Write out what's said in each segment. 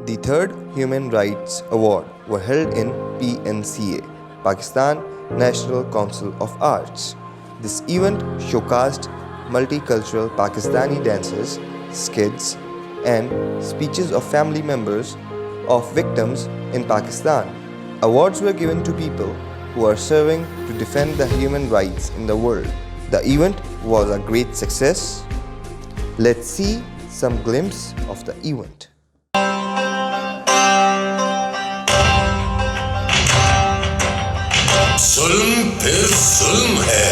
The third Human Rights Award were held in PNCA, Pakistan National Council of Arts. This event showcased multicultural Pakistani dances, skits, and speeches of family members of victims in Pakistan. Awards were given to people who are serving to defend the human rights in the world. The event was a great success. Let's see some glimpse of the event. जुल्म फिर जुल्म है,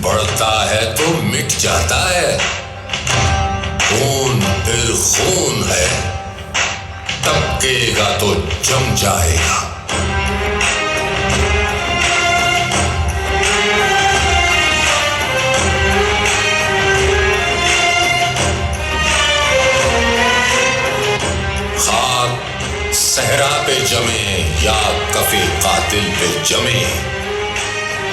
बढ़ता है तो मिट जाता है। खून फिर खून है, टपकेगा तो जम जाएगा। खाक सहरा पे जमे या कफे कातिल पे जमे,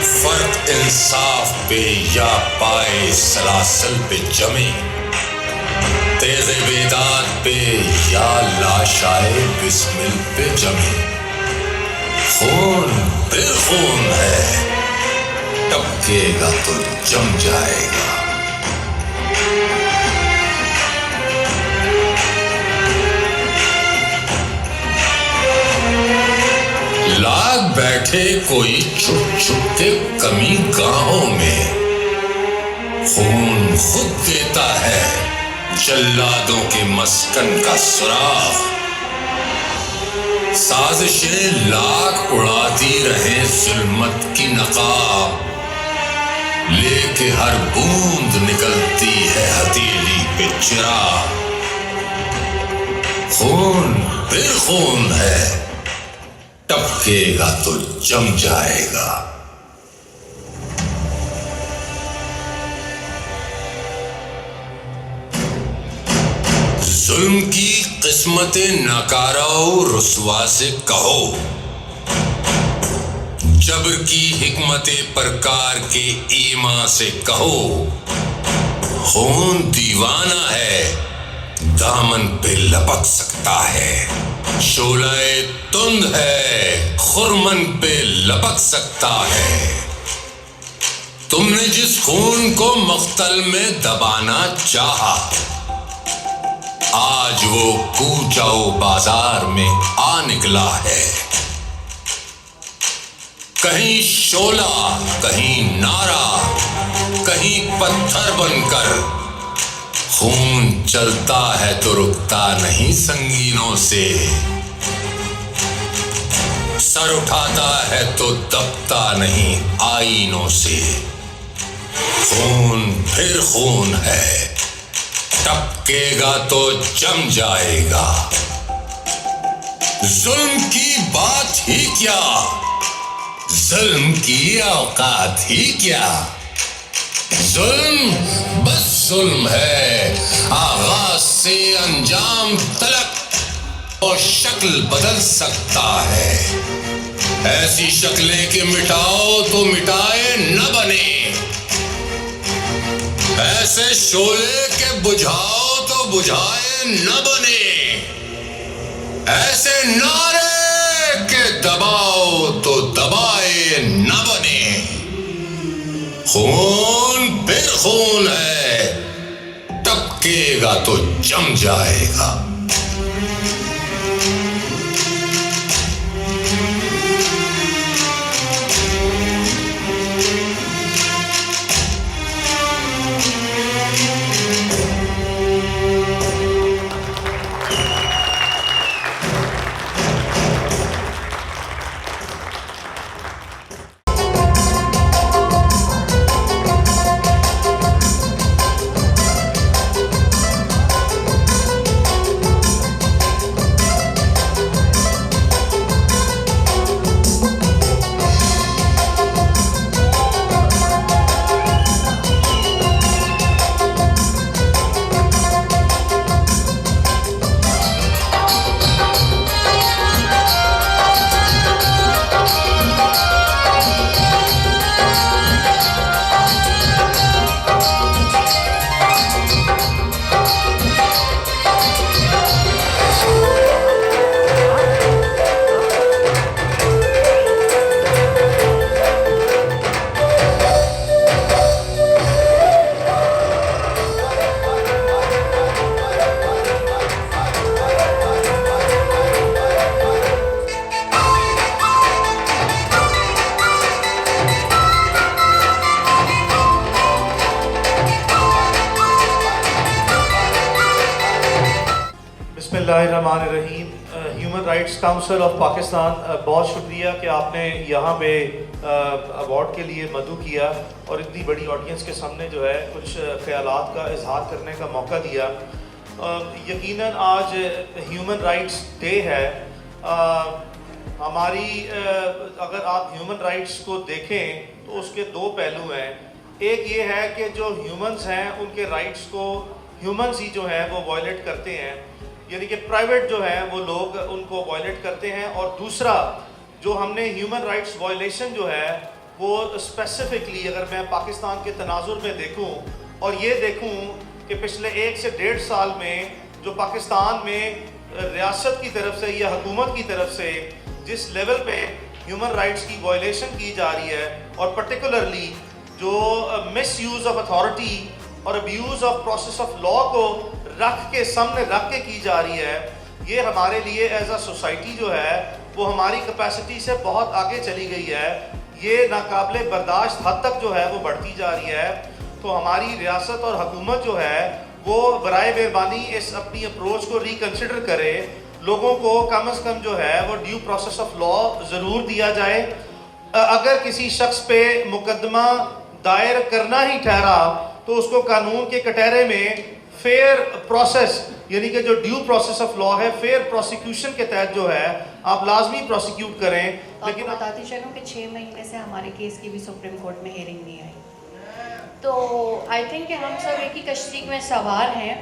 फर्क इंसाफ पे या पाए सलासल पे जमे, तेज़े बेदात पे या लाशाए बिस्मिल पे जमे। खून फिर खून है, टपकेगा तो जम जाएगा। लाग बैठे कोई छुप छुप के कमी गाहों में, खून खुद देता है जल्लादों के मस्कन का सुराग। साजिशें लाख उड़ाती रहे जुल्मत की नकाब, लेके हर बूंद निकलती है हथेली पे चिराग। खून फिर खून है, टपकेगा तो जम जाएगा। जुल्म की किस्मतें नकारो रुस्वा से कहो, जबर की हिकमतें परकार के ईमा से कहो। खून दीवाना है, दामन पे लपक सकता है। शोलाए तुंद है, खुरमन पे लपक सकता है। तुमने जिस खून को मख्तल में दबाना चाहा, आज वो कूचाओ बाजार में आ निकला है। कहीं शोला, कहीं नारा, कहीं पत्थर बनकर खून चलता है तो रुकता नहीं संगीनों से। सर उठाता है तो दबता नहीं आईनों से। खून फिर खून है, टपकेगा तो जम जाएगा। जुल्म की बात ही क्या, जुल्म की औकात ही क्या। जुल्म बस जुल्म है, आगाज से अंजाम तलक और शक्ल बदल सकता है। ऐसी शक्लें कि मिटाओ तो मिटाए न बने, ऐसे शोले के बुझाओ तो बुझाए न बने, ऐसे नारे के दबाओ तो दबाए न बने। खून फिर खून है, टपकेगा तो जम जाएगा। बिस्मिल्लाहिर्रहमानिर्रहीम। Human rights council of Pakistan, बहुत शुक्रिया कि आपने यहाँ पे अवार्ड के लिए मदऊ किया और इतनी बड़ी ऑडियंस के सामने जो है कुछ ख्यालात का इजहार करने का मौका दिया। यकीनन आज ह्यूमन राइट्स डे है। हमारी अगर आप ह्यूमन राइट्स को देखें तो उसके दो पहलू हैं। एक ये है कि जो ह्यूमंस हैं उनके राइट्स को ह्यूमंस ही जो है वो वायलेट करते हैं, यानी कि प्राइवेट जो है वो लोग उनको वायलेट करते हैं। और दूसरा जो हमने ह्यूमन राइट्स वायलेशन जो है वो स्पेसिफिकली अगर मैं पाकिस्तान के तनाजुर में देखूं और ये देखूं कि पिछले 1 से 1.5 साल में जो पाकिस्तान में रियासत की तरफ से या हुकूमत की तरफ से जिस लेवल पे ह्यूमन राइट्स की वायलेशन की जा रही है और पर्टिकुलरली जो मिस यूज़ ऑफ अथॉरिटी और abuse of process of law को सामने रख के की जा रही है, ये हमारे लिए एज अ सोसाइटी जो है वो हमारी कैपेसिटी से बहुत आगे चली गई है। ये नाकाबिले बर्दाश्त हद तक जो है वो बढ़ती जा रही है। तो हमारी रियासत और हुकूमत जो है वो बराए मेहरबानी इस अपनी अप्रोच को रिकन्सिडर करे। लोगों को कम से कम जो है वो ड्यू प्रोसेस ऑफ लॉ ज़रूर दिया जाए। अगर किसी शख्स पे मुकदमा दायर करना ही ठहरा तो उसको कानून के कटहरे में फेयर प्रोसेस यानी कि जो ड्यू प्रोसेस ऑफ लॉ है, फेयर प्रोसिक्यूशन के तहत जो है आप लाजमी प्रोसिक्यूट करें। लेकिन बताती चलूँ कि 6 महीने से हमारे केस की भी सुप्रीम कोर्ट में हियरिंग नहीं आई। तो आई थिंक कि हम सब एक ही कश्ती में सवार हैं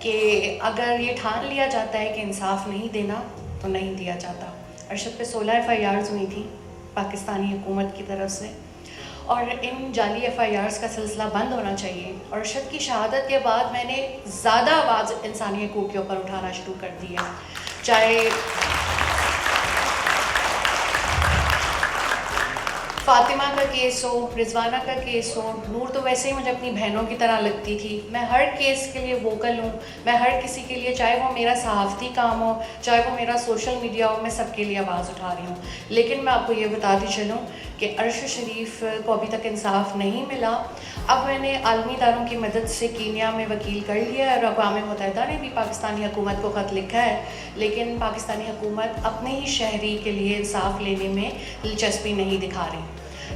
कि अगर ये ठान लिया जाता है कि इंसाफ नहीं देना तो नहीं दिया जाता। अरशद पे 16 FIRs हुई थी पाकिस्तानी हुकूमत की तरफ से और इन जाली FIRs का सिलसिला बंद होना चाहिए। और अरशद की शहादत के बाद मैंने ज़्यादा आवाज़ इंसानी हकूक़ के ऊपर उठाना शुरू कर दी है, चाहे फ़ातिमा का केस हो, रिजवाना का केस हो। नूर तो वैसे ही मुझे अपनी बहनों की तरह लगती थी। मैं हर केस के लिए वोकल हूँ, मैं हर किसी के लिए, चाहे वो मेरा सहाफ़ती काम हो, चाहे वो मेरा सोशल मीडिया हो, मैं सबके लिए आवाज़ उठा रही हूँ। लेकिन मैं आपको ये बताती चलूँ कि अरशद शरीफ को अभी तक इंसाफ नहीं मिला। अब मैंने आलमी इदारों की मदद से कीनिया में वकील कर लिया है और अक़वाम मुत्तहिदा ने भी पाकिस्तानी हुकूमत को ख़त लिखा है, लेकिन पाकिस्तानी हुकूमत अपने ही शहरी के लिए इंसाफ लेने में दिलचस्पी नहीं दिखा रही।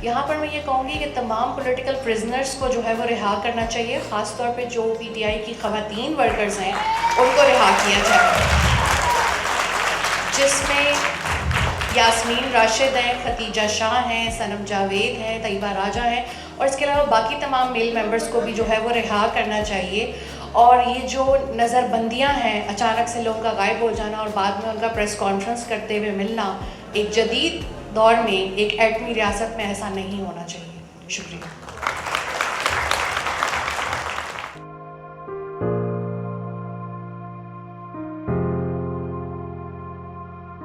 यहाँ पर मैं ये कहूँगी कि तमाम पॉलिटिकल प्रिजनर्स को जो है वो रिहा करना चाहिए, ख़ास तौर पे जो PTI की ख़वातीन वर्कर्स हैं उनको रिहा किया जाए, जिसमें यास्मीन राशिद हैं, खतीजा शाह हैं, सनम जावेद हैं, तैयबा राजा हैं और इसके अलावा बाकी तमाम मेल मेंबर्स को भी जो है वो रिहा करना चाहिए। और ये जो नज़रबंदियाँ हैं, अचानक से लोगों का गायब हो जाना और बाद में उनका प्रेस कॉन्फ्रेंस करते हुए मिलना, एक जदीद दौर में एक एटमी रियासत में ऐसा नहीं होना चाहिए। शुक्रिया।